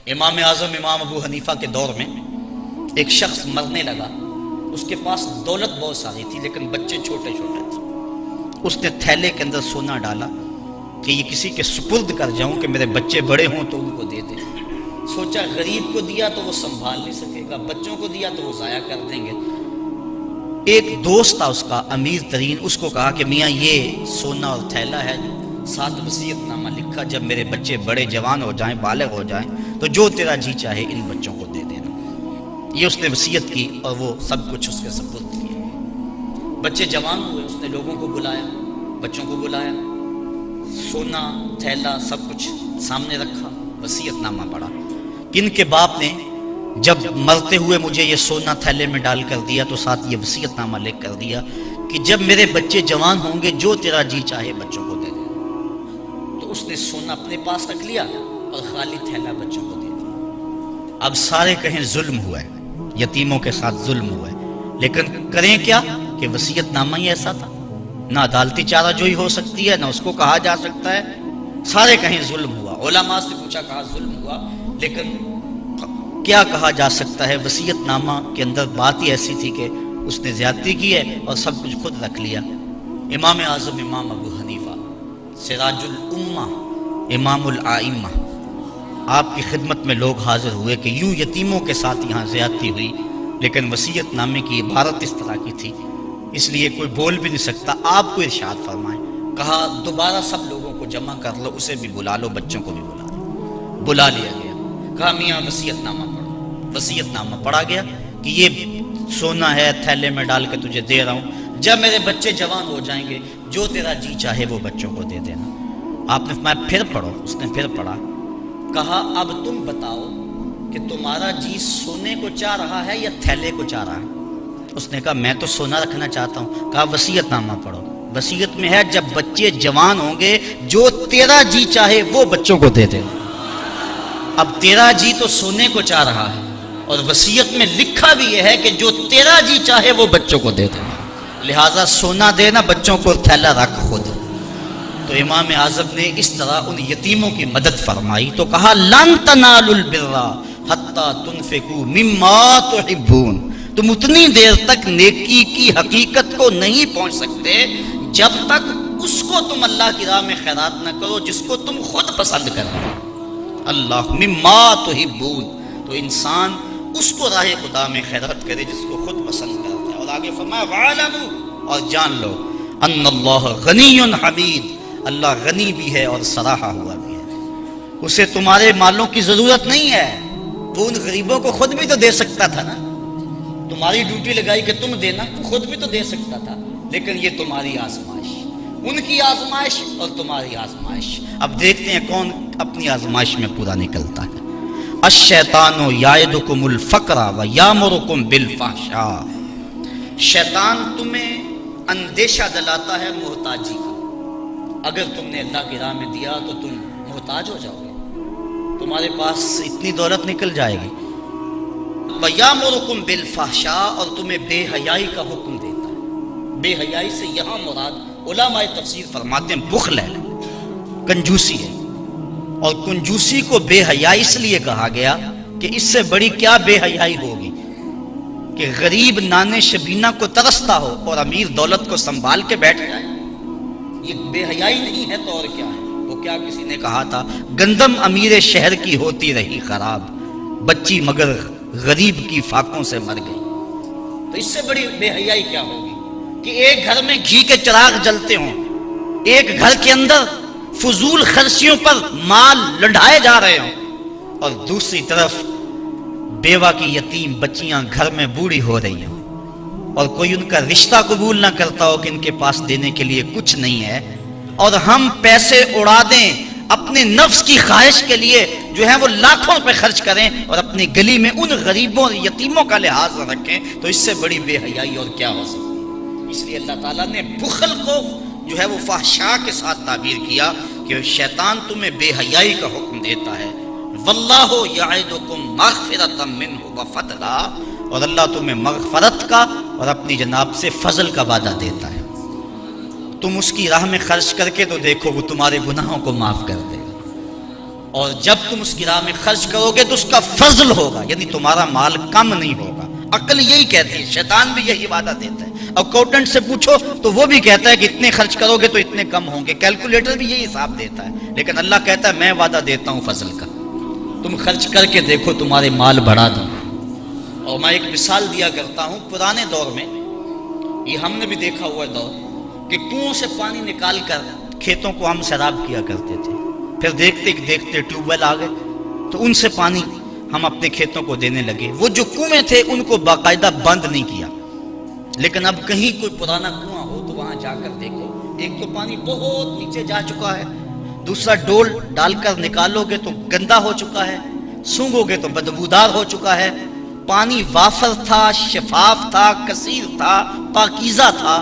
امام اعظم امام ابو حنیفہ کے دور میں ایک شخص مرنے لگا، اس کے پاس دولت بہت ساری تھی لیکن بچے چھوٹے چھوٹے تھے۔ اس نے تھیلے کے اندر سونا ڈالا کہ یہ کسی کے سپرد کر جاؤں کہ میرے بچے بڑے ہوں تو ان کو دے دیں۔ سوچا غریب کو دیا تو وہ سنبھال نہیں سکے گا، بچوں کو دیا تو وہ ضائع کر دیں گے۔ ایک دوست تھا اس کا امیر ترین، اس کو کہا کہ میاں یہ سونا اور تھیلا ہے، ساتھ وصیت نامہ لکھا، جب میرے بچے بڑے جوان ہو جائیں، بالغ ہو جائیں تو جو تیرا جی چاہے ان بچوں کو دے دینا۔ یہ اس نے وصیت کی اور وہ سب کچھ اس کے سپرد کیا۔ بچے جوان ہوئے، اس نے لوگوں کو بلایا، بچوں کو بلایا، سونا تھیلا سب کچھ سامنے رکھا، وصیت نامہ پڑھا کہ ان کے باپ نے جب مرتے ہوئے مجھے یہ سونا تھیلے میں ڈال کر دیا تو ساتھ یہ وصیت نامہ لکھ کر دیا کہ جب میرے بچے جوان ہوں گے جو تیرا جی چاہے بچوں کو دے دے۔ تو اس نے سونا اپنے پاس رکھ لیا اور خالی تھیلا بچوں کو دے دیا۔ اب سارے کہیں ظلم ہوا ہے، یتیموں کے ساتھ ظلم ہوا ہے، لیکن کریں کیا کہ وصیت نامہ ہی ایسا تھا، نہ عدالتی چارہ جوئی ہو سکتی ہے، نہ اس کو کہا جا سکتا ہے۔ سارے کہیں ظلم ہوا، علماء سے پوچھا کہا ظلم ہوا، لیکن کیا کہا جا سکتا ہے؟ وصیت نامہ کے اندر بات ہی ایسی تھی کہ اس نے زیادتی کی ہے اور سب کچھ خود رکھ لیا۔ امام اعظم امام ابو حنیفہ سراج الامہ امام الائمہ، آپ کی خدمت میں لوگ حاضر ہوئے کہ یوں یتیموں کے ساتھ یہاں زیادتی ہوئی، لیکن وصیت نامے کی عبارت اس طرح کی تھی، اس لیے کوئی بول بھی نہیں سکتا، آپ کو ارشاد فرمائیں۔ کہا دوبارہ سب لوگوں کو جمع کر لو، اسے بھی بلا لو، بچوں کو بھی بلا لو۔ بلا لیا گیا، کہا میاں وصیت نامہ پڑھو۔ وصیت نامہ پڑھا گیا کہ یہ سونا ہے، تھیلے میں ڈال کے تجھے دے رہا ہوں، جب میرے بچے جوان ہو جائیں گے جو تیرا جی چاہے وہ بچوں کو دے دینا۔ آپ نے فرمایا پھر پڑھو، اس نے پھر پڑھا، کہا اب تم بتاؤ کہ تمہارا جی سونے کو چاہ رہا ہے یا تھیلے کو چاہ رہا ہے؟ اس نے کہا میں تو سونا رکھنا چاہتا ہوں۔ کہا وصیت نامہ پڑھو، وصیت میں ہے جب بچے جوان ہوں گے جو تیرا جی چاہے وہ بچوں کو دے دے۔ اب تیرا جی تو سونے کو چاہ رہا ہے اور وصیت میں لکھا بھی یہ ہے کہ جو تیرا جی چاہے وہ بچوں کو دے دے، لہٰذا سونا دینا، بچوں کو تھیلا رکھ خود۔ تو امام اعظم نے اس طرح ان یتیموں کی مدد فرمائی تو کہا لن تنالوا البر حتی تنفقوا مما تحبون، تم اتنی دیر تک نیکی کی حقیقت کو نہیں پہنچ سکتے جب تک اس کو تم اللہ کی راہ میں خیرات نہ کرو جس کو تم خود پسند کرو۔ اللہ مما تحبون، تو انسان اس کو راہ خدا میں خیرات کرے جس کو خود پسند کرتا ہے۔ اور آگے فرمایا وَاعْلَمُوا، اور جان لو ان اللہ غنی حمید، اللہ غنی بھی ہے اور سراہا ہوا بھی ہے، اسے تمہارے مالوں کی ضرورت نہیں ہے، وہ ان غریبوں کو خود بھی تو دے سکتا تھا نا، تمہاری ڈیوٹی لگائی کہ تم دینا، خود بھی تو دے سکتا تھا، لیکن یہ تمہاری آزمائش، ان کی آزمائش اور تمہاری آزمائش۔ اب دیکھتے ہیں کون اپنی آزمائش میں پورا نکلتا ہے۔ الشیطان یعدکم الفقر ویامرکم بالفحشاء، شیطان تمہیں اندیشہ دلاتا ہے محتاجی کا، اگر تم نے اللہ کی راہ میں دیا تو تم محتاج ہو جاؤ گے، تمہارے پاس اتنی دولت نکل جائے گی۔ وَيَأْمُرُكُمْ بِالْفَحْشَاءِ، اور تمہیں بے حیائی کا حکم دیتا ہے۔ بے حیائی سے یہاں مراد علماء تفسیر فرماتے ہیں بخل ہے، کنجوسی ہے، اور کنجوسی کو بے حیائی اس لیے کہا گیا کہ اس سے بڑی کیا بے حیائی ہوگی کہ غریب نانے شبینہ کو ترستا ہو اور امیر دولت کو سنبھال کے بیٹھ جائے، یہ بے حیائی نہیں ہے تو اور کیا ہے؟ وہ کیا کسی نے کہا تھا گندم امیر شہر کی ہوتی رہی خراب، بچی مگر غریب کی فاقوں سے مر گئی۔ تو اس سے بڑی بے حیائی کیا ہوگی کہ ایک گھر میں گھی کے چراغ جلتے ہوں، ایک گھر کے اندر فضول خرچیوں پر مال لنڈھائے جا رہے ہوں، اور دوسری طرف بیوہ کی یتیم بچیاں گھر میں بوڑھی ہو رہی ہوں، اور کوئی ان کا رشتہ قبول نہ کرتا ہو کہ ان کے پاس دینے کے لیے کچھ نہیں ہے، اور ہم پیسے اڑا دیں اپنے نفس کی خواہش کے لیے جو ہے وہ لاکھوں روپے خرچ کریں اور اپنی گلی میں ان غریبوں اور یتیموں کا لحاظ نہ رکھیں، تو اس سے بڑی بے حیائی اور کیا ہو سکتی ہے؟ اس لیے اللہ تعالیٰ نے بخل کو جو ہے وہ فحشاء کے ساتھ تعبیر کیا کہ شیطان تمہیں بے حیائی کا حکم دیتا ہے۔ واللہ یعدکم مغفرۃ منہ وفضلا، اور اللہ تمہیں مغفرت کا اور اپنی جناب سے فضل کا وعدہ دیتا ہے، تم اس کی راہ میں خرچ کر کے تو دیکھو وہ تمہارے گناہوں کو معاف کر دے گا۔ اور جب تم اس کی راہ میں خرچ کرو گے تو اس کا فضل ہوگا، یعنی تمہارا مال کم نہیں ہوگا۔ عقل یہی کہتی ہے، شیطان بھی یہی وعدہ دیتا ہے۔ اکاؤنٹنٹ سے پوچھو تو وہ بھی کہتا ہے کہ اتنے خرچ کرو گے تو اتنے کم ہوں گے، کیلکولیٹر بھی یہی حساب دیتا ہے، لیکن اللہ کہتا ہے میں وعدہ دیتا ہوں فضل کا، تم خرچ کر کے دیکھو تمہارے مال بڑھا دوں۔ اور میں ایک مثال دیا کرتا ہوں، پرانے دور میں یہ ہم نے بھی دیکھا ہوا دور کہ کنویں سے پانی نکال کر کھیتوں کو ہم سیراب کیا کرتے تھے، پھر دیکھتے دیکھتے ٹیوب ویل آ گئے تو ان سے پانی ہم اپنے کھیتوں کو دینے لگے۔ وہ جو کنویں تھے ان کو باقاعدہ بند نہیں کیا، لیکن اب کہیں کوئی پرانا کنواں ہو تو وہاں جا کر دیکھو، ایک تو پانی بہت نیچے جا چکا ہے، دوسرا ڈول ڈال کر نکالو گے تو گندا ہو چکا ہے، سونگو گے تو بدبودار ہو چکا ہے۔ پانی وافر تھا، شفاف تھا، کثیر تھا، پاکیزہ تھا،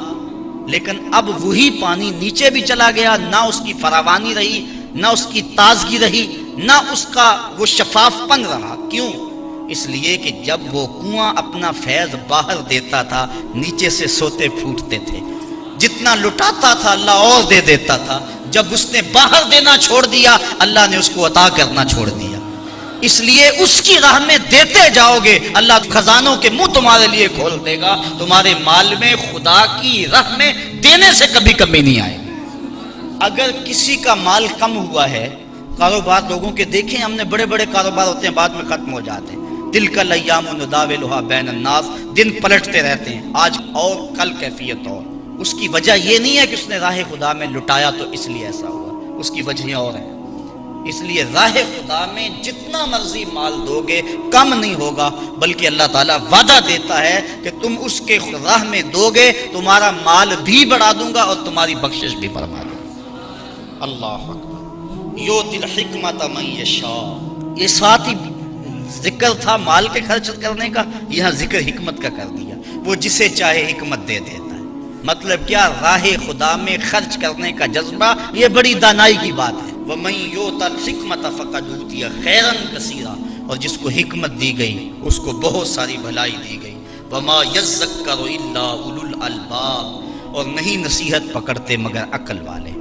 لیکن اب وہی پانی نیچے بھی چلا گیا، نہ اس کی فراوانی رہی، نہ اس کی تازگی رہی، نہ اس کا وہ شفاف پن رہا۔ کیوں؟ اس لیے کہ جب وہ کنواں اپنا فیض باہر دیتا تھا نیچے سے سوتے پھوٹتے تھے، جتنا لٹاتا تھا اللہ اور دے دیتا تھا، جب اس نے باہر دینا چھوڑ دیا اللہ نے اس کو عطا کرنا چھوڑ دیا۔ اس لیے اس کی راہ میں دیتے جاؤ گے، اللہ خزانوں کے منہ تمہارے لیے کھول دے گا، تمہارے مال میں خدا کی راہ میں دینے سے کبھی کمی نہیں آئے گی۔ اگر کسی کا مال کم ہوا ہے، کاروبار لوگوں کے دیکھیں، ہم نے بڑے بڑے کاروبار ہوتے ہیں بعد میں ختم ہو جاتے ہیں، تلک الایام نداولها بین الناس، دن پلٹتے رہتے ہیں، آج اور کل کیفیت اور۔ اس کی وجہ یہ نہیں ہے کہ اس نے راہ خدا میں لٹایا تو اس لیے ایسا ہوا، اس کی وجہیں اور ہیں۔ اس لیے راہ خدا میں جتنا مرضی مال دو گے کم نہیں ہوگا، بلکہ اللہ تعالیٰ وعدہ دیتا ہے کہ تم اس کے راہ میں دو گے تمہارا مال بھی بڑھا دوں گا اور تمہاری بخشش بھی فرما دوں گا۔ اللہ اکبر۔ یؤتی الحکمۃ من یشاء، یہ ساتھ ہی ذکر تھا مال کے خرچ کرنے کا، یہاں ذکر حکمت کا کر دیا، وہ جسے چاہے حکمت دے دیتا ہے۔ مطلب کیا؟ راہ خدا میں خرچ کرنے کا جذبہ، یہ بڑی دانائی کی بات ہے۔ وَمَن يُؤْتَ الْحِكْمَةَ فَقَدْ أُوتِيَ خَيْرًا كَثِيرًا، اور جس کو حکمت دی گئی اس کو بہت ساری بھلائی دی گئی۔ وَمَا يَذَّكَّرُ إِلَّا أُولُو الْأَلْبَابِ، اور نہیں نصیحت پکڑتے مگر عقل والے،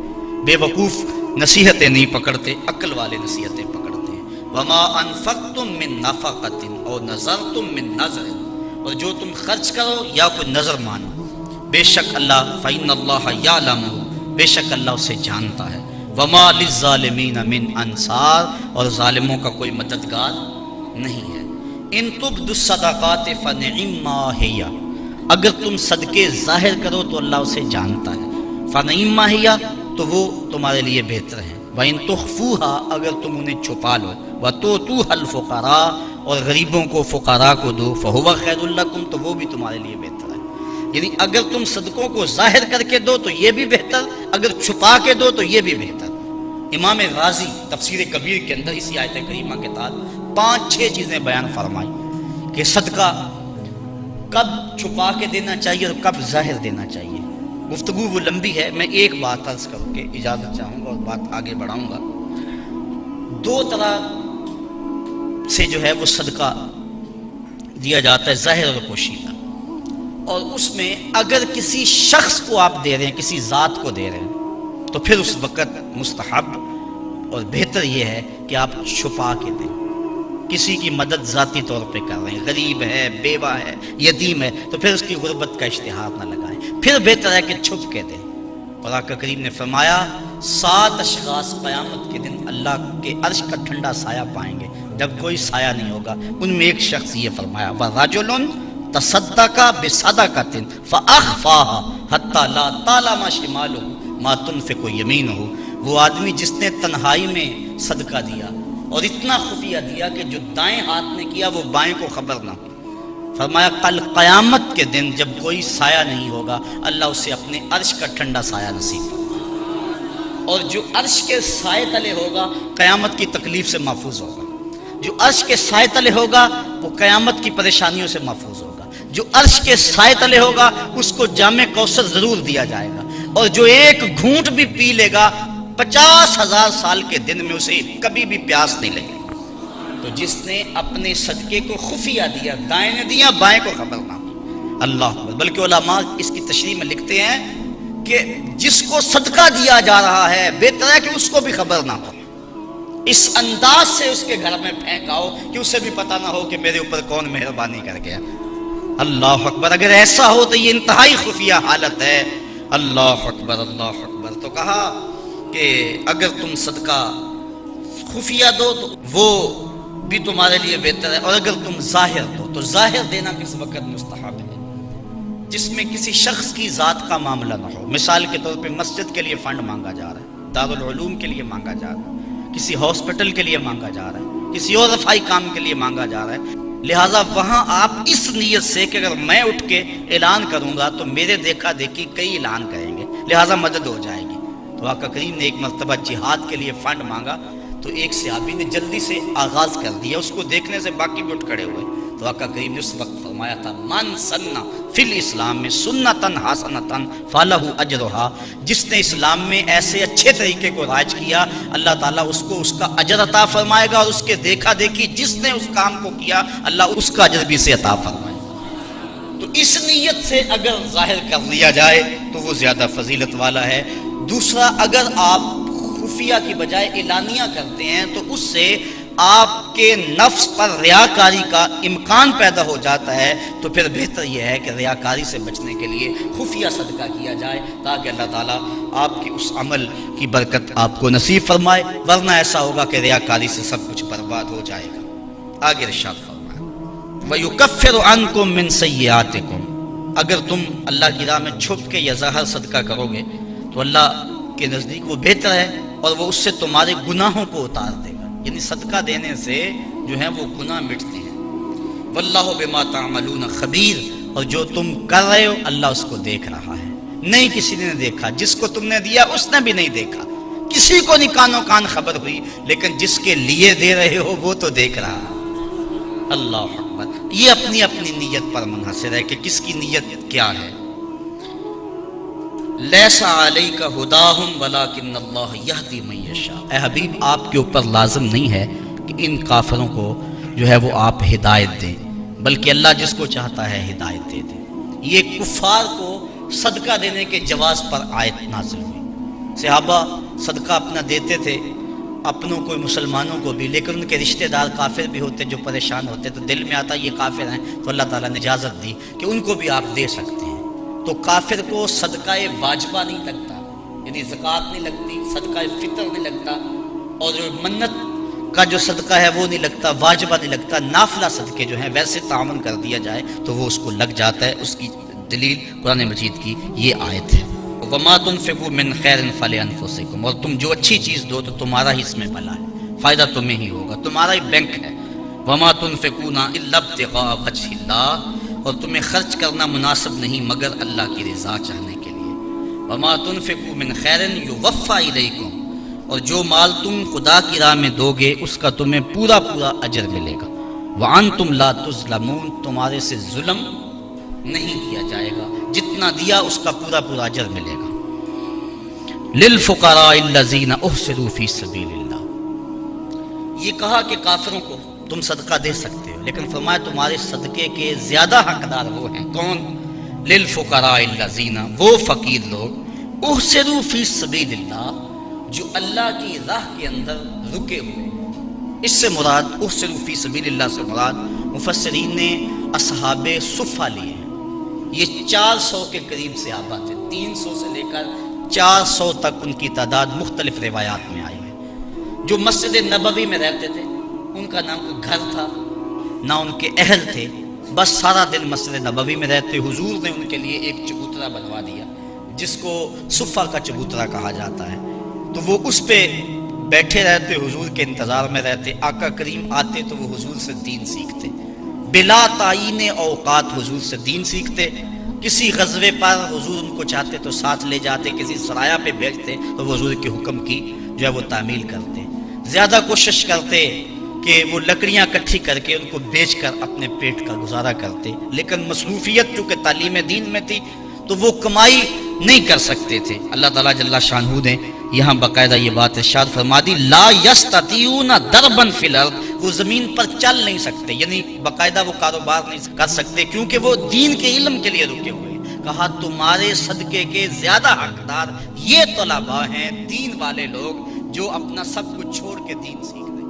بے وقوف نصیحتیں نہیں پکڑتے، عقل والے نصیحتیں پکڑتے ہیں۔ وَمَا أَنفَقْتُم مِّن نَفَقَةٍ أَوْ نَذَرْتُم مِّن نَذْرٍ، اور جو تم خرچ کرو یا کوئی نظر مانو، بے شک اللہ فَإِنَّ اللَّهَ يَعْلَمُ، بے شک اللہ اسے جانتا ہے۔ وَمَا لِلظَّالِمِينَ مِنْ أَنصَارٍ، اور ظالموں کا کوئی مددگار نہیں ہے۔ إِن تُبْدُوا الصَّدَقَاتِ فَنِعِمَّا هِيَ، اگر تم صدقے ظاہر کرو تو اللہ اسے جانتا ہے، فَنِعِمَّا هِيَ، تو وہ تمہارے لیے بہتر ہے۔ وَإِن تُخْفُوهَا، اگر تم انہیں چھپا لو، وَتُؤْتُوهَا الْفُقَرَاءَ، اور غریبوں کو فقراء کو دو، فَهُوَ خَيْرٌ لَكُمْ، تو وہ بھی تمہارے لیے بہتر ہے۔ یعنی اگر تم صدقوں کو ظاہر کر کے دو تو یہ بھی بہتر، اگر چھپا کے دو تو یہ بھی بہتر۔ امام غازی تفسیر کبیر کے اندر اسی آیت کریمہ کے تحت 5-6 چیزیں بیان فرمائی کہ صدقہ کب چھپا کے دینا چاہیے اور کب ظاہر دینا چاہیے۔ گفتگو وہ لمبی ہے، میں ایک بات عرض کر کے اجازت چاہوں گا اور بات آگے بڑھاؤں گا۔ 2 طرح سے جو ہے وہ صدقہ دیا جاتا ہے، ظاہر اور پوشیدہ، اور اس میں اگر کسی شخص کو آپ دے رہے ہیں، کسی ذات کو دے رہے ہیں، تو پھر اس وقت مستحب اور بہتر یہ ہے کہ آپ چھپا کے دیں۔ کسی کی مدد ذاتی طور پہ کر رہے ہیں، غریب ہے، بیوہ ہے، یتیم ہے، تو پھر اس کی غربت کا اشتہار نہ لگائیں، پھر بہتر ہے کہ چھپ کے دیں۔ اور آقا کریم نے فرمایا 7 اشخاص قیامت کے دن اللہ کے عرش کا ٹھنڈا سایہ پائیں گے جب کوئی سایہ نہیں ہوگا۔ ان میں ایک شخص یہ فرمایا وَرَجُلٌ تَصَدَّقَ بِصَدَقَةٍ فَأَخْفَاهَا حَتَّى لَا تَعْلَمَ شِمَالُهُ ما تنفق یمینہ، وہ آدمی جس نے تنہائی میں صدقہ دیا اور اتنا خفیہ دیا کہ جو دائیں ہاتھ نے کیا وہ بائیں کو خبر نہ ہو۔ فرمایا کل قیامت کے دن جب کوئی سایہ نہیں ہوگا اللہ اسے اپنے عرش کا ٹھنڈا سایہ نصیب فرمائے، اور جو عرش کے سائے تلے ہوگا قیامت کی تکلیف سے محفوظ ہوگا، جو عرش کے سائے تلے ہوگا وہ قیامت کی پریشانیوں سے محفوظ ہوگا، جو عرش کے سائے تلے ہوگا اس کو جام کوثر ضرور دیا جائے گا، اور جو ایک گھونٹ بھی پی لے گا 50,000 سال کے دن میں اسے کبھی بھی پیاس نہیں لگے گی۔ تو جس نے اپنے صدقے کو خفیہ دیا، دائیں نے دیا بائیں کو خبر نہ ہو، اللہ، بلکہ علماء اس کی تشریح میں لکھتے ہیں کہ جس کو صدقہ دیا جا رہا ہے بہتر ہے کہ اس کو بھی خبر نہ ہو۔ اس انداز سے اس کے گھر میں پھینکاؤ کہ اسے بھی پتہ نہ ہو کہ میرے اوپر کون مہربانی کر گیا۔ اللہ اکبر، اگر ایسا ہو تو یہ انتہائی خفیہ حالت ہے۔ اللہ اکبر اللہ اکبر۔ تو کہا کہ اگر تم صدقہ خفیہ دو تو وہ بھی تمہارے لیے بہتر ہے، اور اگر تم ظاہر دو تو ظاہر دینا کس وقت مستحب ہے؟ جس میں کسی شخص کی ذات کا معاملہ نہ ہو۔ مثال کے طور پہ مسجد کے لیے فنڈ مانگا جا رہا ہے، دارالعلوم کے لیے مانگا جا رہا ہے، کسی ہاسپٹل کے لیے مانگا جا رہا ہے، کسی اور رفاہی کام کے لیے مانگا جا رہا ہے، لہٰذا وہاں آپ اس نیت سے کہ اگر میں اٹھ کے اعلان کروں گا تو میرے دیکھا دیکھی کئی اعلان کریں گے، لہٰذا مدد ہو جائے گی۔ تو آقا کریم نے ایک مرتبہ جہاد کے لیے فنڈ مانگا تو ایک صحابی نے جلدی سے آغاز کر دیا، اس کو دیکھنے سے باقی بھی اٹھ کھڑے ہوئے۔ تو آقا کریم نے اس وقت فرمایا تھا من سنہ فی الاسلام میں سنتن حسنتن فلہ اجرہا، جس نے اسلام میں ایسے اچھے طریقے کو رائج کیا اللہ تعالیٰ اس کو اس کا اجر عطا فرمائے گا، اور اس کے دیکھا دیکھی جس نے اس کام کو کیا اللہ اس کا اجر بھی سے عطا فرمائے گا۔ تو اس نیت سے اگر ظاہر کر لیا جائے تو وہ زیادہ فضیلت والا ہے۔ دوسرا، اگر آپ خفیہ کی بجائے اعلانیہ کرتے ہیں تو اس سے آپ کے نفس پر ریاکاری کا امکان پیدا ہو جاتا ہے، تو پھر بہتر یہ ہے کہ ریاکاری سے بچنے کے لیے خفیہ صدقہ کیا جائے تاکہ اللہ تعالیٰ آپ کے اس عمل کی برکت آپ کو نصیب فرمائے، ورنہ ایسا ہوگا کہ ریاکاری سے سب کچھ برباد ہو جائے گا۔ آگے ارشاد فرمایا وَيُكَفِّرُ عَنْكُم مِّن سَيِّئَاتِكُم، اگر تم اللہ کی راہ میں چھپ کے یا ظاہر صدقہ کرو گے تو اللہ کے نزدیک وہ بہتر ہے، اور وہ اس سے تمہارے گناہوں کو اتار دے گا، یعنی صدقہ دینے سے جو ہے وہ گناہ مٹتے ہیں۔ واللہ بما تعملون خبیر، اور جو تم کر رہے ہو اللہ اس کو دیکھ رہا ہے۔ نہیں کسی نے دیکھا، جس کو تم نے دیا اس نے بھی نہیں دیکھا، کسی کو نہیں کانوں کان خبر ہوئی، لیکن جس کے لیے دے رہے ہو وہ تو دیکھ رہا ہے۔ اللہ اکبر۔ یہ اپنی اپنی نیت پر منحصر ہے کہ کس کی نیت کیا ہے۔ لیس علیک ھداہم ولکن اللہ یہدی من یشاء، اے حبیب آپ کے اوپر لازم نہیں ہے کہ ان کافروں کو جو ہے وہ آپ ہدایت دیں، بلکہ اللہ جس کو چاہتا ہے ہدایت دے دے۔ یہ کفار کو صدقہ دینے کے جواز پر آیت نازل ہوئی۔ صحابہ صدقہ اپنا دیتے تھے، اپنوں کو مسلمانوں کو بھی، لیکن ان کے رشتہ دار کافر بھی ہوتے جو پریشان ہوتے، تو دل میں آتا یہ کافر ہیں، تو اللہ تعالیٰ نے اجازت دی کہ ان کو بھی آپ دے سکتے ہیں۔ تو کافر کو صدقہ واجبہ نہیں لگتا، یعنی زکوٰۃ نہیں لگتی، صدقہ فطر نہیں لگتا، اور جو منت کا جو صدقہ ہے وہ نہیں لگتا، واجبہ نہیں لگتا، نافلہ صدقے جو ہیں ویسے تعاون کر دیا جائے تو وہ اس کو لگ جاتا ہے۔ اس کی دلیل قرآن مجید کی یہ آیت ہے۔ وما تنفقوا من خیر فلانفسکم، اور تم جو اچھی چیز دو تو تمہارا ہی اس میں بھلا ہے، فائدہ تمہیں ہی ہوگا، تمہارا ہی بینک ہے۔ وما تنفقون الا ابتغاء وجہ اللہ، اور تمہیں خرچ کرنا مناسب نہیں مگر اللہ کی رضا چاہنے کے لیے۔ وما تنفقوا من خیر یوفی الیکم، اور جو مال تم خدا کی راہ میں دو گے اس کا تمہیں پورا پورا اجر ملے گا۔ وانتم لا تظلمون، تمہارے سے ظلم نہیں کیا جائے گا، جتنا دیا اس کا پورا پورا اجر ملے گا۔ للفقراء الذین احصروا فی سبیل اللہ، یہ کہا کہ کافروں کو تم صدقہ دے سکتے ہو، لیکن فرمایا تمہارے صدقے کے زیادہ حقدار وہ ہیں، کون؟ للفقراء الذین، وہ فقیر لوگ، احصروا فی سبیل اللہ، جو اللہ کی راہ کے اندر رکے ہوئے۔ اس سے مراد احصروا فی سبیل اللہ سے مراد مفسرین نے اصحاب صفہ لیے ہیں۔ یہ 400 کے قریب صحابہ تھے، 300 سے لے کر 400 تک ان کی تعداد مختلف روایات میں آئی ہے، جو مسجد نبوی میں رہتے تھے۔ ان کا نہ کوئی گھر تھا نہ ان کے اہل تھے، بس سارا دن مسجد نبوی میں رہتے۔ حضور نے ان کے لیے ایک چبوترا بنوا دیا جس کو صفہ کا چبوترا کہا جاتا ہے، تو وہ اس پہ بیٹھے رہتے، حضور کے انتظار میں رہتے۔ آقا کریم آتے تو وہ حضور سے دین سیکھتے، بلا تعین اوقات حضور سے دین سیکھتے۔ کسی غزوے پر حضور ان کو چاہتے تو ساتھ لے جاتے، کسی سرایہ پہ بھیجتے تو وہ حضور کے حکم کی جو ہے وہ تعمیل کرتے۔ زیادہ کوشش کرتے کہ وہ لکڑیاں اکٹھی کر کے ان کو بیچ کر اپنے پیٹ کا گزارا کرتے، لیکن مصروفیت چونکہ تعلیم دین میں تھی تو وہ کمائی نہیں کر سکتے تھے۔ اللہ تعالیٰ جل شانہ نے یہاں باقاعدہ یہ بات ارشاد فرما دی، لا یستطیعون ضربا فی الارض، وہ زمین پر چل نہیں سکتے، یعنی باقاعدہ وہ کاروبار نہیں کر سکتے کیونکہ وہ دین کے علم کے لیے رکے ہوئے۔ کہا تمہارے صدقے کے زیادہ حقدار یہ طلباء ہیں، دین والے لوگ، جو اپنا سب کچھ چھوڑ کے دین سیکھ رہے ہیں۔